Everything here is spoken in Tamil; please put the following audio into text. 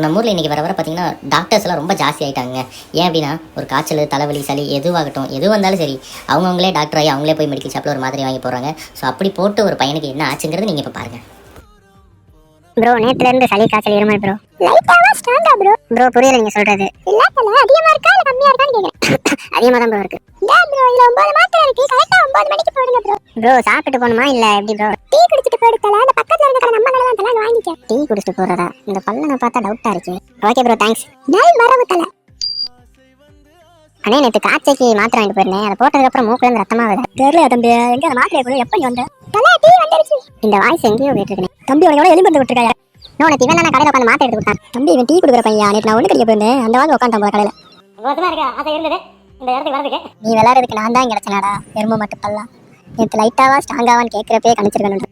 நம்ம ஊரில் இன்றைக்கி வர பார்த்தீங்கன்னா டாக்டர்ஸ்லாம் ரொம்ப ஜாஸ்தி ஆகிட்டாங்க. ஏன் அப்படின்னா ஒரு காய்ச்சல், தலைவலி, சளி எதுவாகட்டும், எது வந்தாலும் சரி அவங்கவுங்களே டாக்டர் ஆகி அவங்களே போய் மெடிக்கல் ஷாப்பில் ஒரு மாதிரி வாங்கி போகிறாங்க. ஸோ அப்படி போட்டு ஒரு பையனுக்கு என்ன ஆச்சுங்கிறது நீங்கள் இப்போ பாருங்கள். ப்ரோ நேத்துல இருந்து சளி காய்ச்சல் இருமல் ப்ரோ. லைட்டாவா ஸ்ட்ராங்கா ப்ரோ? ப்ரோ புரியல நீங்க சொல்றது. இல்ல தல அதிகமா இருக்கா இல்ல கம்மியா இருக்கான்னு கேக்குறேன். அதிகமா தான் ப்ரோ இருக்கு. டேய் ப்ரோ இதுல 9 மாத்திரை இருக்கு. கரெக்ட்டா 9 மணிக்கு போடுங்க ப்ரோ. ப்ரோ சாப்பிட்டு போணுமா இல்ல எப்படி ப்ரோ? டீ குடிச்சிட்டு போடு தல. அந்த பக்கத்துல இருக்க கடை நம்ம கடை தான் தல, வாங்கிக்க. டீ குடிச்சிட்டு போறடா. இந்த பல்லன பார்த்தா டவுட்டா இருக்கு. Okay bro thanks. டேய் மறவு தல. அண்ணே நேத்து காய்ச்சைக்கு மாத்திரை வாங்கிட்டு போயிருந்தேன். அதை போட்டதுக்கு அப்புறம் மூக்குல இருந்து ரத்தமா வருது. தெரியல தம்பி, எங்க அந்த மாத்திரை கூட எப்ப நீ வந்த? தல டீ வந்துருச்சு. இந்த வாய்ஸ் எங்கேயோ கேட்டிருக்கேன். தம்பி உனக்கு எவ்வளவு எலும்பு விட்டுருக்காயா? நேற்று இவன் தானே கடையில் உட்காந்து மாத்திரை எடுத்து கொடுத்தான். தம்பி இவன் டீ கொடுக்குற பையன். நேற்று நான் ஒன்று கடிக்க போயிருந்தேன். அந்த வாங்க உட்காந்து போகிற கடையில் நீ விளையாடுறதுக்கு நான் தான் கிடைச்சனாடா. எறும்பு மட்டும் பல்லா நேற்று லைட்டாவா ஸ்ட்ராங்காவான்னு கேட்குறப்பே கணிச்சிருக்கணும்.